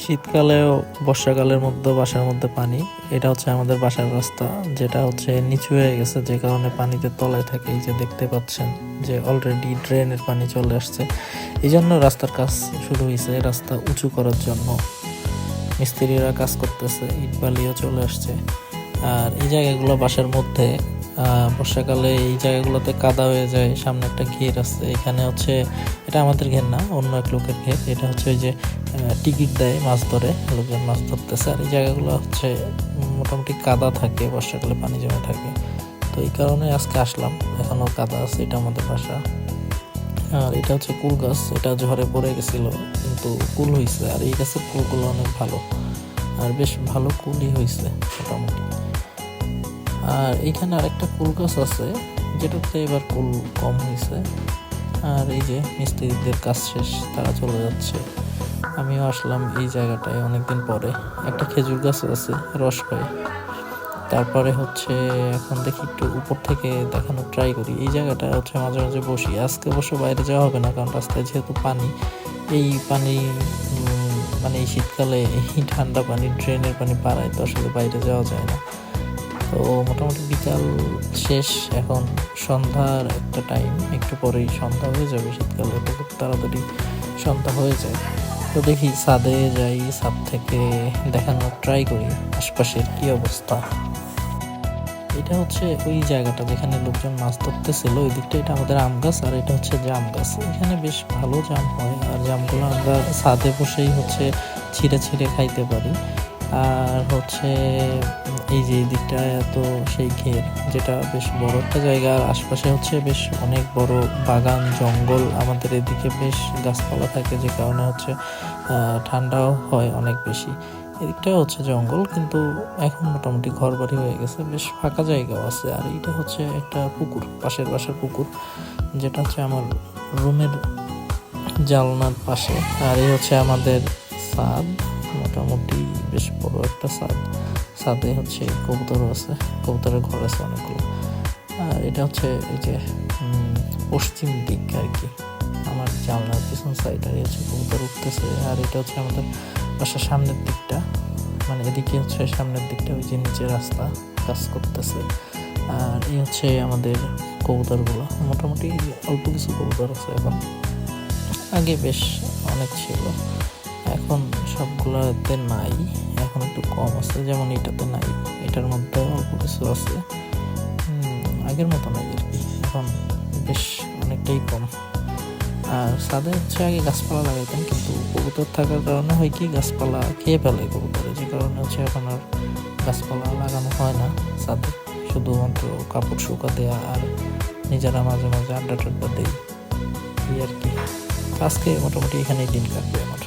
শীতকালেও বর্ষাকালের মধ্যে বাসার মধ্যে পানি। এটা হচ্ছে আমাদের বাসার রাস্তা, যেটা হচ্ছে নিচু হয়ে গেছে, যে কারণে পানিতে তলায় থাকে। এই যে দেখতে পাচ্ছেন যে অলরেডি ড্রেনের পানি চলে আসছে। এই জন্য রাস্তার কাজ শুরু হয়েছে, রাস্তা উঁচু করার জন্য মিস্ত্রিরা কাজ করতেছে, ইট বালিও চলে আসছে। আর এই জায়গাগুলো বাসার মধ্যে বর্ষাকালে এই জায়গাগুলোতে কাদা হয়ে যায়। সামনে একটা ঘের আছে, এখানে হচ্ছে এটা আমাদের ঘের না, অন্য এক লোকের ঘের। এটা হচ্ছে ওই যে টিকিট দেয় মাছ ধরে, লোকজন মাছ ধরতেছে। আর এই জায়গাগুলো হচ্ছে মোটামুটি কাদা থাকে, বর্ষাকালে পানি জমে থাকে। তো এই কারণে আজকে আসলাম, এখনো কাদা আছে। এটা আমাদের বাসা। আর এটা হচ্ছে কুল গাছ, এটা ঝড়ে পড়ে গেছিল কিন্তু কুল হয়েছে। আর এই গাছের ফুলগুলো অনেক ভালো, আর বেশ ভালো কুলই হয়েছে মোটামুটি। আর এইখানে আরেকটা কুল গাছ আছে, যেটাতে এবার কুল কম হয়েছে। আর এই যে মিস্ত্রিদের কাজ শেষ, তারা চলে যাচ্ছে। আমিও আসলাম এই জায়গাটায় অনেকদিন পরে। একটা খেজুর গাছ আছে, রস পাই। তারপরে হচ্ছে এখন দেখি একটু উপর থেকে দেখানোর ট্রাই করি। এই জায়গাটা হচ্ছে মাঝে মাঝে বসি। আজকে অবশ্য বাইরে যাওয়া হবে না, কারণ রাস্তায় যেহেতু পানি, এই পানি মানে এই শীতকালে এই ঠান্ডা পানি, ড্রেনের পানি পাড়ায়, তো আসলে বাইরে যাওয়া যায় না। তো মোটামুটি বিকাল শেষ, এখন সন্ধ্যার একটা টাইম, একটু পরেই সন্ধ্যা হয়ে যাবে। শীতকালে তো খুব তাড়াতাড়ি সন্ধ্যা হয়ে যায়। তো দেখি ছাদে যাই, ছাদ থেকে দেখানোর ট্রাই করি আশপাশের কি অবস্থা। এটা হচ্ছে ওই জায়গাটা যেখানে লোকজন মাছ ধরতেছিল, ওই দিকটা। এটা আমাদের আম গাছ, আর এটা হচ্ছে জাম গাছ। এখানে বেশ ভালো জাম হয়, আর জামগুলো আমরা ছাদে বসেই হচ্ছে ছিঁড়ে ছিঁড়ে খাইতে পারি। আর হচ্ছে এই যে এই দিকটা এত সেই ঘের, যেটা বেশ বড় একটা জায়গা। আর আশপাশে হচ্ছে বেশ অনেক বড় বাগান, জঙ্গল। আমাদের এদিকে বেশ গাছপালা থাকে, যে কারণে হচ্ছে ঠান্ডাও হয় অনেক বেশি। এদিকটা হচ্ছে জঙ্গল, কিন্তু এখন মোটামুটি ঘর বাড়ি হয়ে গেছে, বেশ ফাঁকা জায়গাও আছে। আর এইটা হচ্ছে একটা পুকুর, পাশের বাসার পুকুর, যেটা হচ্ছে আমার রুমের জানলার পাশে। আর এই হচ্ছে আমাদের ছাদ, মোটামুটি বেশ বড় একটা ছাদ। ছাদে হচ্ছে কবুতরও আছে, কবুতরের ঘর আছে অনেকগুলো। আর এটা হচ্ছে এই যে পশ্চিম দিক আর কি, আমার জানলার পিছন সাইড। আর হচ্ছে কবুতর উঠতেছে। আর এটা হচ্ছে আমাদের বাসার সামনের দিকটা, মানে এদিকে হচ্ছে সামনের দিকটা, ওই যে নিচে রাস্তা, কাজ করতেছে। আর এই হচ্ছে আমাদের কবুতরগুলো, মোটামুটি অল্প কিছু কবুতর আছে এখন। আগে বেশ অনেক ছিল, এখন সবগুলোতে নাই, এখন একটু কম আছে। যেমন এটাতে নাই, এটার মধ্যে অল্প কিছু আছে। আগের মতো নাই আর কি, এখন বেশ অনেকটাই কম। আর ছাদে হচ্ছে আগে গাছপালা লাগাইতাম, কিন্তু কবুতর থাকার কারণে হয় কি, গাছপালা খেয়ে ফেলে কবুতরে, যে কারণে হচ্ছে এখন আর গাছপালা লাগানো হয় না ছাদে। শুধুমাত্র কাপড় শুকা দেয়া, আর নিজেরা মাঝে মাঝে আড্ডা টাড্ডা দেই, এই আর কি। আজকে মোটামুটি এখানেই দিন কাটবে আমার।